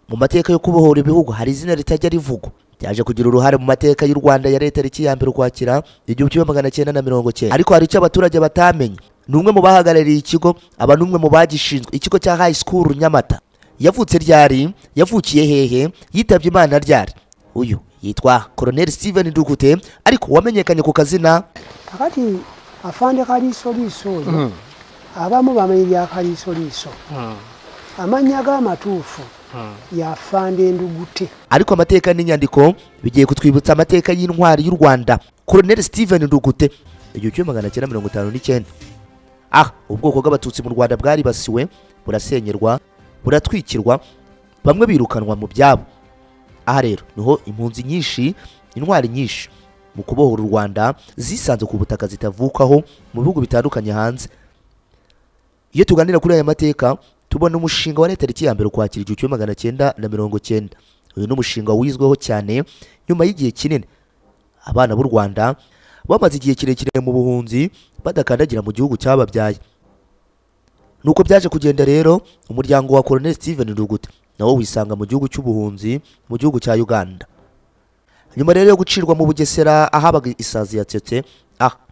mu mateka yo kubohora ibihugu hari izina ritajya rivugwa byaje kugira uruhare mu mateka y'u Rwanda ya leta tariki ya mbere Ukwakira 1990 ariko hari icyo abaturage batamenye. Numwe mu bahagarariye ikigo aba numwe mu bagishinzwe ikigo cya high school Nyamata. Yavutse ryari, yavukiye hehe, yitabye Imana ryari? Uyu yitwa Colonel Steven Ndugute ariko wamenyekanye ku kazina akati afande kaliso liso abamu bamenye ya kaliso liso amanya g'amatuufu ya afande Ndugute. Ariko amateka n'inyandiko bigiye kutwibutsa amateka y'intwari y'u Rwanda Colonel Steven Ndugute 1959. Ubwoko bw'abatutsi mu Rwanda bwari basiwe, burasenyerwa, buratwikirwa, bamwe birukanwa mu byabo. Aha rero niho impunzi nyinshi, intwari nyinshi mu kubohora u Rwanda zisanze ku butaka zitavukaho mu bihugu bitandukanye hanze. Iyo tuganira kuri aya mateka tubona umushinga wa leta tariki ya mbere Ukwakira 1990. Uyu ni umushinga wizweho cyane nyuma y'igihe kinini abana b'u Rwanda bamaze igihe kirekire mu buhunzi badakandagira mu gihugu cyababyaye. Nuko byaje kugenda rero umuryango wa Colonel Steven Ndugute nawo wisanga mu gihugu cy'ubuhunzi mu gihugu cya Uganda. Nyuma rero yo gucirwa mu Bugesera ahabaga isazi yatsetse,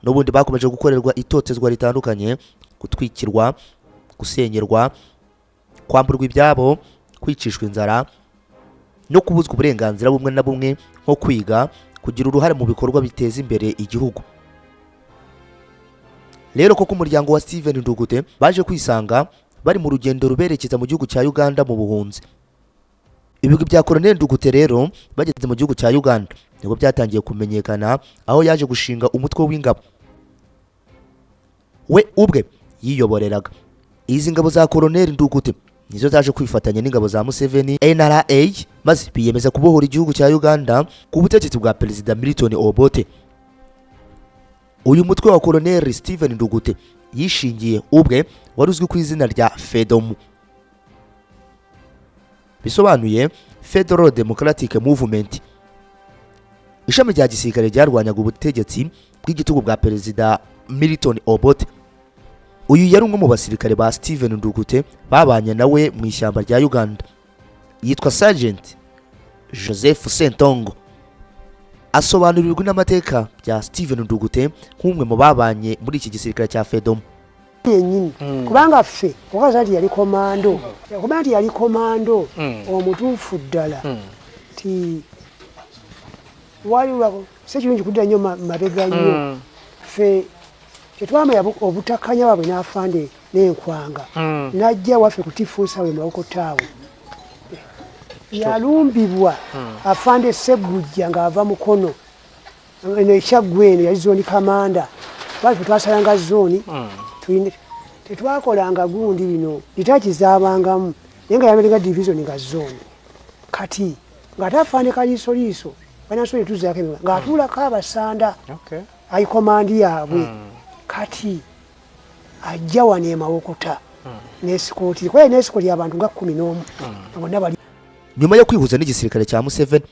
n'ubundi bakomeje gukorerwa itotezwa ritandukanye, gutwikirwa, gusenyerwa, kwamburwa ibyabo, kwicishwa inzara no kubuzwa uburenganzira bumwe na bumwe nko kwiga, kugira uruhare mu bikorwa biteza imbere igihugu. Rero koko umuryango wa Steven Ndugute baje kwisanga bari mu rugendo ruberekeza mu gihugu cya Uganda mu buhunzi. Ibigwi bya Colonel Ndugute rero bageze mu gihugu cya Uganda nibwo byatangiye kumenyekana, aho yaje gushinga umutwe w'ingabo we ubwe yiyoboreraga. Izi ngabo za Colonel Ndugute nizo zaje kwifatanya n'ingabo za Museveni NRA maze biyemeza kubohora igihugu cya Uganda ku butegetsi bwa Perezida Milton Obote. Uyu mutwe wa Colonel Steven Ndugute yishingiye ubwe wari uzwi ku izina rya FEDOM, bisobanuye Federal Democratic Movement, ishami rya gisirikare ryarwanyaga ubutegetsi bw'igitugu bwa Perezida Milton Obote. Uyu yari umwe mu basirikare ba Steven Ndugute babanye nawe mu ishyamba rya Uganda. Yitwa Sergeant Joseph Sentongo. Asobanurirwa n'amateka bya Steven Ndugute nk'umwe mu babanye muri iki gisirikare cya FEDOM. Kubanga ffe okazali yali komando, kubanga yali komando omutuufu ddala ti waliwo sekirungi kudda nnyo mabega nnyo. Ffe tetwamanya obutakanya bwabwe n'afande n'enkwanga najja waffe kutifuusa we mawokotaawo. Yalumbibwa afande Segujja ng'ava Mukono ekyaggwa eno yali zooni kamanda. Bali twasalanga zooni tetwakolanga gundi bino litakizaabangamu naye nga yabeerenga division nga zooni. Kati ng'ate afande kaliisoliiso banasobola tuzaako ng'atuulako abasanda ayikomandi yaabwe. Kati ajja wano emawokota n'esikooti kwaye n'esikooti abantu nga 11 bonna bali. Nyuma yo kwihuza n'igisirikare cya Museveni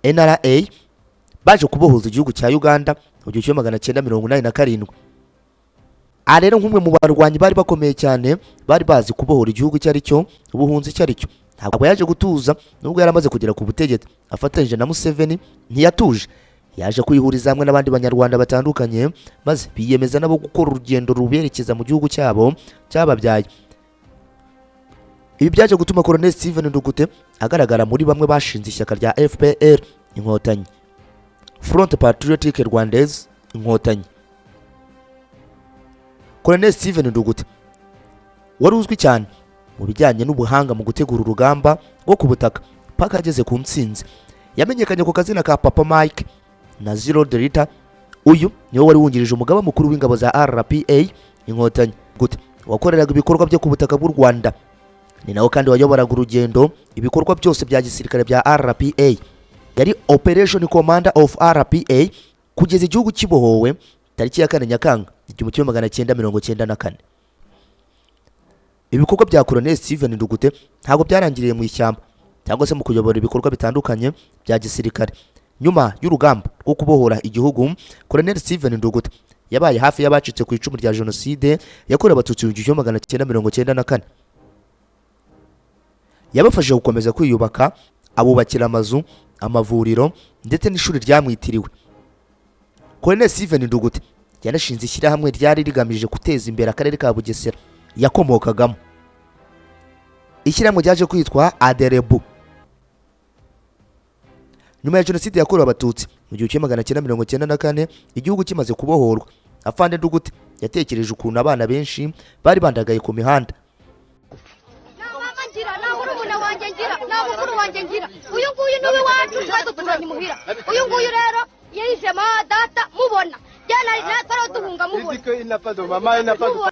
NRA baje kubohoza igihugu cya Uganda mu 1987. Rero nk'umwe mu barwanyi bari bakomeye cyane bari bazi kubohora igihugu cyari cyo, ubuhunzi cyari cyo. Ntabwo yaje gutuza nubwo yaramaze kugera ku butegetsi afatanyije na Museveni, ntiyatuje. Yaje kwihuriza hamwe n'abandi banyarwanda batandukanye maze biyemeza nabo gukora urugendo ruberekeza mu gihugu cyabo cyababyaye. Ibi byaje gutuma Colonel Steven Ndugute agaragara muri bamwe bashinze ishyaka rya FPR Inkotanyi, Front Patriotic Rwandans Inkotanyi. Colonel Steven Ndugute wari uzwi cyane mu bijyanye n'ubuhanga mu gutegura urugamba rwo ku butaka paka ageze ku ntsinzi. Yamenyekanye ku kazina ka Papa Mike na Zero Delta. Uyu niwe wari wungirije umugaba mukuru w'ingabo za RPA Inkotanyi wakoreraga ibikorwa byo ku butaka bw'u Rwanda. Ni nawe kandi wayoboraga urugendo ibikorwa byose bya gisirikare bya RPA. Yari Operation Commander of RPA kugeza igihugu kibohowe tariki ya 4 Nyakanga 1994. Ibikorwa bya Colonel Steven Ndugute ntabwo byarangiriye mu ishyamba cyangwa se mu kuyobora ibikorwa bitandukanye bya gisirikare. Nyuma y'urugamba rwo kubohora igihugu, Colonel Steven Ndugute yabaye hafi y'abacitse ku icumu rya Jenoside yakorewe abatutsi mu 1994. yabafashije gukomeza kwiyubaka, abubakira amazu, amavuriro ndetse n'ishuri ryamwitiriwe. Colonel Steven Ndugute yanashinze ishyirahamwe ryari rigamije guteza imbere akarere ka Bugesera yakomokagamo. Ishyirahamwe ryaje kwitwa Aderebu. Nyuma ya jenoside yakorewe abatutsi mu 1994 igihugu kimaze kubohorwa, Afande Ndugute yatekereje ukuntu abana benshi bari bandagaye ku mihanda. Uyu nguyu niwe wacu twaduturanye muhira. Uyu nguyu rero yise data mubona.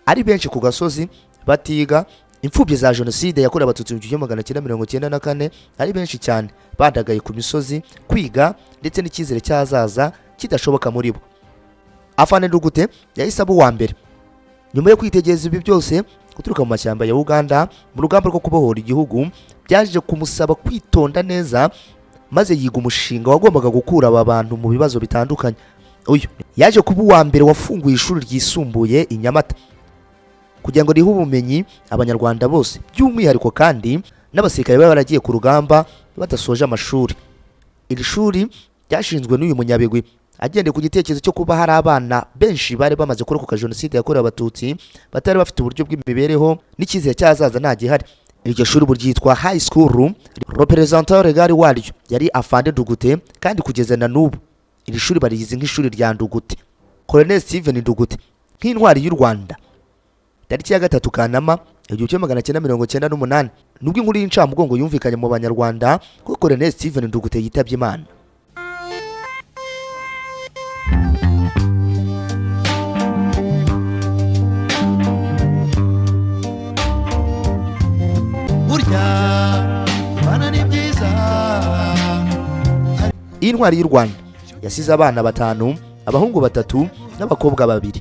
Ari benshi ku gasozi batiga, imfubyi za jenoside yakorewe abatutsi mu 1994 ari benshi cyane bandagaye ku misozi kwiga ndetse n'icyizere cyazaza kidashoboka muri bo. Afande Ndugute yahise aba uwa mbere nyuma yo kwitegereza ibi byose guturuka mu mashyamba ya Uganda mu rugamba rwo kubohora igihugu. Byaje kumusaba kwitonda neza, maze yiga umushinga wagombaga gukura aba bantu mu bibazo bitandukanye. Uyu yaje kuba uwa mbere wafunguye ishuri ryisumbuye i Nyamata kugira ngo rihe ubumenyi abanyarwanda bose, by'umwihariko kandi n'abasirikare baba baragiye ku rugamba badasoje amashuri. Iri shuri ryashinzwe n'uyu munyabigwi agendeye ku gitekerezo cyo kuba hari abana benshi bari bamaze kurokoka jenoside yakorewe abatutsi batari bafite uburyo bw'imibereho n'icyizere cyazaza nta gihari. Iryo shuri buryitwa high school. Representant legal waryo yari Afande Ndugute, kandi kugeza na n'ubu iri shuri bariyizi nk'ishuri rya Ndugute. Colonel Steven Ndugute nk'intwari y'u Rwanda. Tariki ya 3 Kanama 1998 nubwo inkuru y'incamugongo yumvikanye mu banyarwanda ko Colonel Steven Ndugute yitabye Imana. Intwari y'u Rwanda yasize abana 5, abahungu 3 n'abakobwa 2.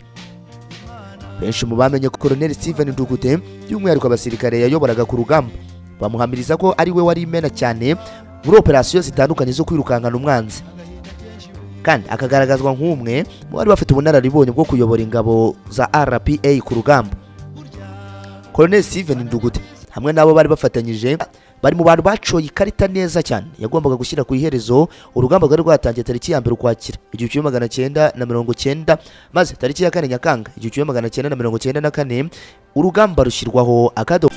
Benshi mu bamenye ko Colonel Steven Ndugute by'umwihariko abasirikare yayoboraga ku rugamba bamuhamiriza ko ari we wari imena cyane muri operasiyo zitandukanye zo kwirukankana umwanzi, kandi akagaragazwa nk'umwe mu bari bafite ubunararibonye bwo kuyobora ingabo za RPA ku rugamba. Colonel Steven Ndugute hamwe nabo bari bafatanyije bari mu bantu bacoye ikarita neza cyane yagombaga gushyira ku iherezo urugamba rwari rwatangiye tariki ya 1 Ukwakira 1990, maze tariki ya 4 Nyakanga 1994 urugamba rushyirwaho akadomo.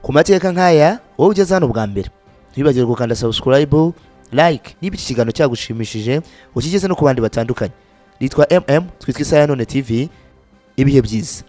Ku mateka nk'aya wowe ugeze hano bwa mbere ntibibagirwe gukanda subscribe, like niba iki kiganiro cyagushimishije ukigeze no ku bandi batandukanye. Nitwa twitwa Isaha Yanone TV. Ibihe byiza.